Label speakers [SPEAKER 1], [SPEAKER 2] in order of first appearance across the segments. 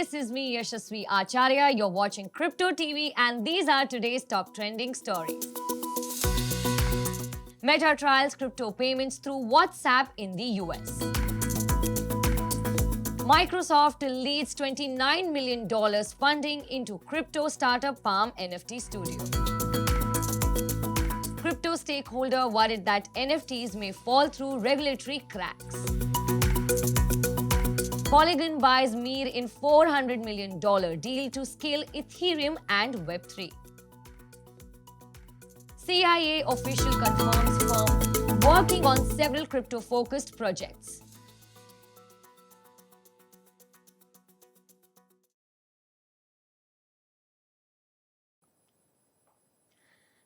[SPEAKER 1] this is me, Yashasvi Acharya. You're watching Crypto TV, and these are today's top trending stories. Meta trials crypto payments through WhatsApp in the US. Microsoft leads $29 million funding into crypto startup Palm NFT Studio. Crypto stakeholder worried that NFTs may fall through regulatory cracks. Polygon buys Mir in $400 million deal to scale Ethereum and Web3. CIA official confirms firm working on several crypto-focused projects.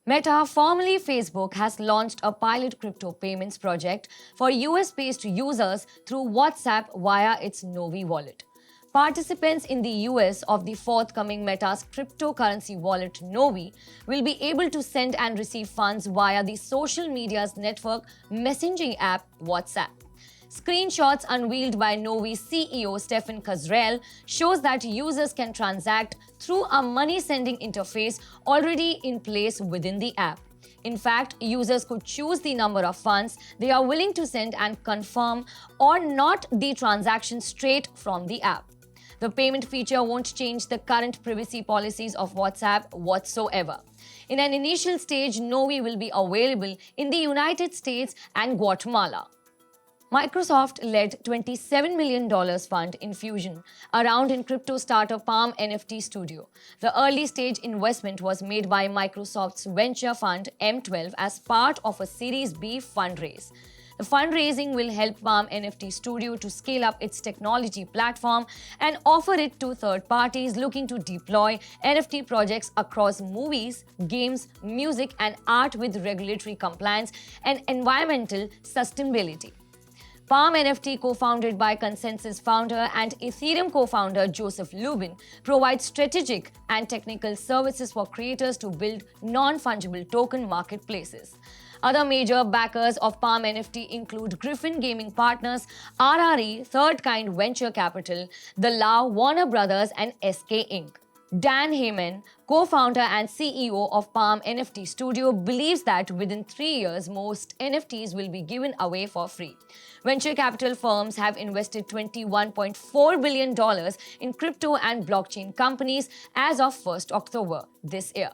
[SPEAKER 1] Meta, formerly Facebook, has launched a pilot crypto payments project for US-based users through WhatsApp via its Novi wallet. Participants in the US of the forthcoming Meta's cryptocurrency wallet Novi will be able to send and receive funds via the social media's network messaging app WhatsApp. Screenshots unveiled by Novi CEO Stefan Cazrel shows that users can transact through a money-sending interface already in place within the app. In fact, users could choose the number of funds they are willing to send and confirm or not the transaction straight from the app. The payment feature won't change the current privacy policies of WhatsApp whatsoever. In an initial stage, Novi will be available in the United States and Guatemala. Microsoft led $27 million fund infusion around in crypto startup Palm NFT Studio. The early stage investment was made by Microsoft's venture fund M12 as part of a Series B fundraise. The fundraising will help Palm NFT Studio to scale up its technology platform and offer it to third parties looking to deploy NFT projects across movies, games, music, and art with regulatory compliance and environmental sustainability. Palm NFT, co-founded by ConsenSys founder and Ethereum co-founder Joseph Lubin, provides strategic and technical services for creators to build non-fungible token marketplaces. Other major backers of Palm NFT include Griffin Gaming Partners, RRE, Third Kind Venture Capital, The Lau, Warner Brothers, and SK Inc. Dan Heyman, co-founder and CEO of Palm NFT Studio, believes that within 3 years, most NFTs will be given away for free. Venture capital firms have invested $21.4 billion in crypto and blockchain companies as of 1st October this year.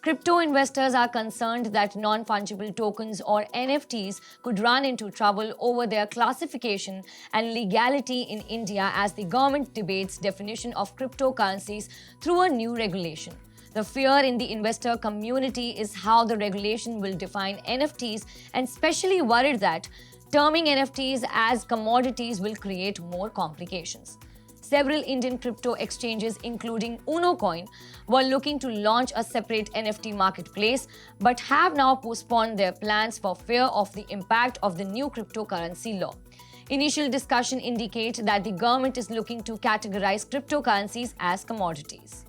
[SPEAKER 1] Crypto investors are concerned that non-fungible tokens or NFTs could run into trouble over their classification and legality in India as the government debates definition of cryptocurrencies through a new regulation. The fear in the investor community is how the regulation will define NFTs, and especially worried that terming NFTs as commodities will create more complications. Several Indian crypto exchanges, including UnoCoin, were looking to launch a separate NFT marketplace, but have now postponed their plans for fear of the impact of the new cryptocurrency law. Initial discussion indicate that the government is looking to categorize cryptocurrencies as commodities.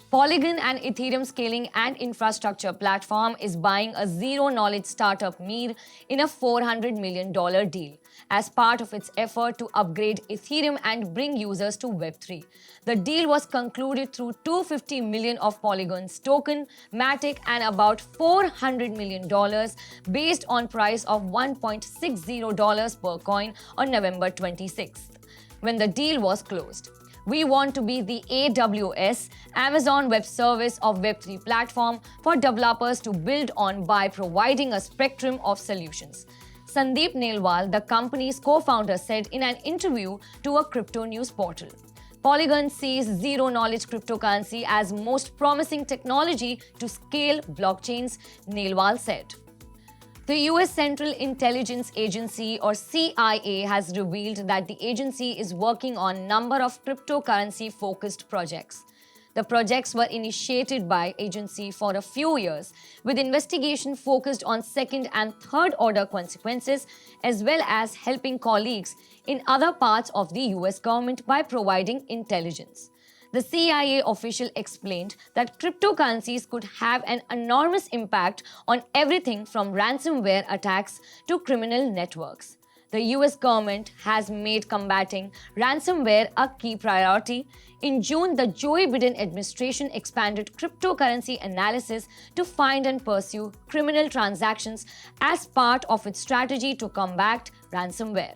[SPEAKER 1] Polygon, an Ethereum scaling and infrastructure platform, is buying a zero-knowledge startup Mir in a $400 million deal as part of its effort to upgrade Ethereum and bring users to Web3. The deal was concluded through $250 million of Polygon's token, Matic, and about $400 million based on price of $1.60 per coin on November 26th, when the deal was closed. We want to be the AWS, Amazon Web Service of Web3 platform for developers to build on by providing a spectrum of solutions. Sandeep Nailwal, the company's co-founder, said in an interview to a crypto news portal. Polygon sees zero-knowledge cryptocurrency as most promising technology to scale blockchains, Nailwal said. The US Central Intelligence Agency, or CIA, has revealed that the agency is working on a number of cryptocurrency-focused projects. The projects were initiated by agency for a few years, with investigation focused on second and third order consequences, as well as helping colleagues in other parts of the US government by providing intelligence. The CIA official explained that cryptocurrencies could have an enormous impact on everything from ransomware attacks to criminal networks. The US government has made combating ransomware a key priority. In June, the Joe Biden administration expanded cryptocurrency analysis to find and pursue criminal transactions as part of its strategy to combat ransomware.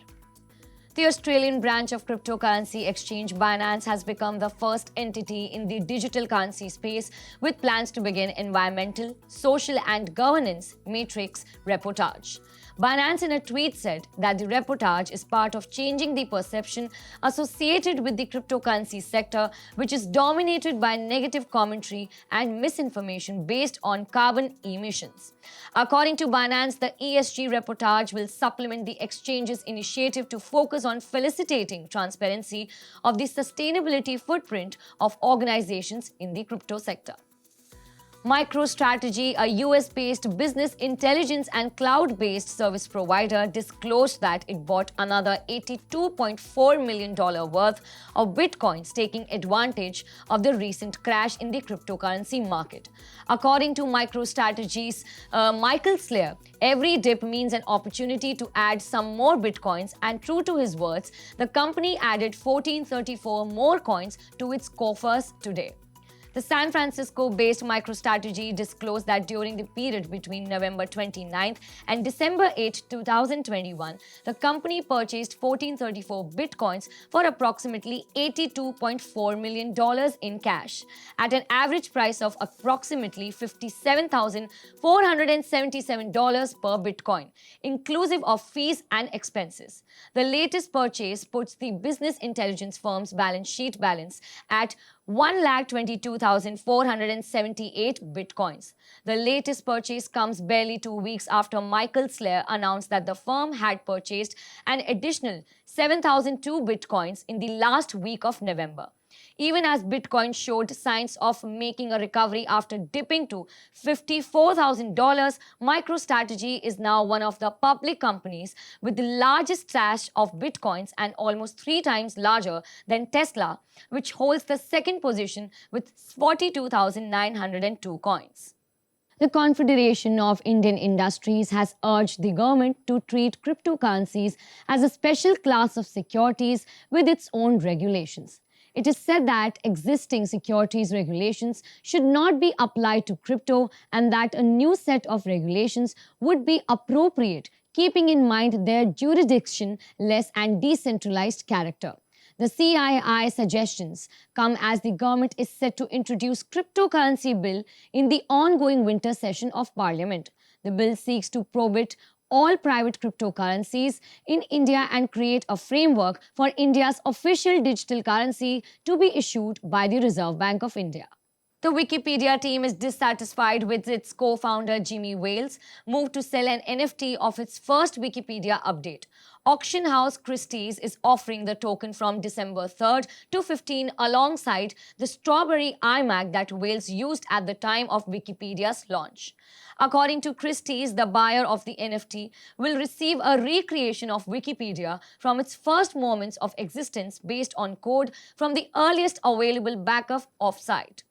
[SPEAKER 1] The Australian branch of cryptocurrency exchange Binance has become the first entity in the digital currency space with plans to begin environmental, social, and governance matrix reportage. Binance in a tweet said that the reportage is part of changing the perception associated with the cryptocurrency sector, which is dominated by negative commentary and misinformation based on carbon emissions. According to Binance, the ESG reportage will supplement the exchange's initiative to focus on facilitating transparency of the sustainability footprint of organizations in the crypto sector. MicroStrategy, a US-based business intelligence and cloud-based service provider, disclosed that it bought another $82.4 million worth of bitcoins, taking advantage of the recent crash in the cryptocurrency market. According to MicroStrategy's Michael Slayer, every dip means an opportunity to add some more bitcoins, and true to his words, the company added 1434 more coins to its coffers today. The San Francisco-based MicroStrategy disclosed that during the period between November 29th and December 8, 2021, the company purchased 1434 bitcoins for approximately $82.4 million in cash, at an average price of approximately $57,477 per bitcoin, inclusive of fees and expenses. The latest purchase puts the business intelligence firm's balance sheet balance at 122,478 bitcoins. The latest purchase comes barely 2 weeks after Michael Slayer announced that the firm had purchased an additional 7,002 bitcoins in the last week of November. Even as Bitcoin showed signs of making a recovery after dipping to $54,000, MicroStrategy is now one of the public companies with the largest stash of Bitcoins and almost 3 times larger than Tesla, which holds the second position with 42,902 coins. The Confederation of Indian Industries has urged the government to treat cryptocurrencies as a special class of securities with its own regulations. It is said that existing securities regulations should not be applied to crypto and that a new set of regulations would be appropriate, keeping in mind their jurisdiction-less and decentralized character. The CII suggestions come as the government is set to introduce cryptocurrency bill in the ongoing winter session of Parliament. The bill seeks to prohibit all private cryptocurrencies in India and create a framework for India's official digital currency to be issued by the Reserve Bank of India. The Wikipedia team is dissatisfied with its co-founder Jimmy Wales' move to sell an NFT of its first Wikipedia update. Auction house Christie's is offering the token from December 3rd to 15 alongside the Strawberry iMac that Wales used at the time of Wikipedia's launch. According to Christie's, the buyer of the NFT will receive a recreation of Wikipedia from its first moments of existence based on code from the earliest available backup off-site.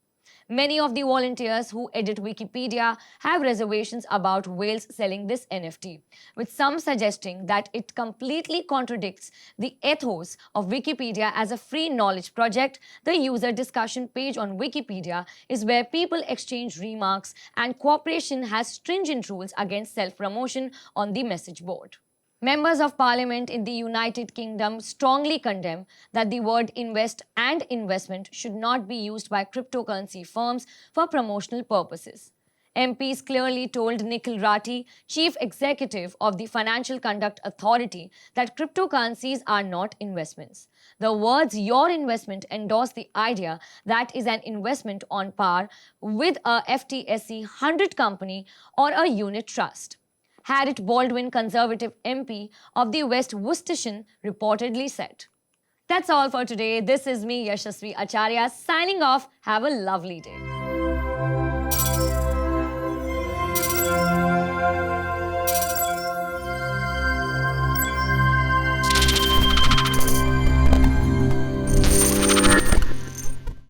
[SPEAKER 1] Many of the volunteers who edit Wikipedia have reservations about Wales selling this NFT, with some suggesting that it completely contradicts the ethos of Wikipedia as a free knowledge project. The user discussion page on Wikipedia is where people exchange remarks, and cooperation has stringent rules against self-promotion on the message board. Members of Parliament in the United Kingdom strongly condemn that the word invest and investment should not be used by cryptocurrency firms for promotional purposes. MPs clearly told Nikhil Rathi, Chief Executive of the Financial Conduct Authority, that cryptocurrencies are not investments. The words your investment endorse the idea that is an investment on par with a FTSE 100 company or a unit trust. Harriet Baldwin, Conservative MP of the West Worcestershire, reportedly said. That's all for today. This is me, Yashasvi Acharya, signing off. Have a lovely day.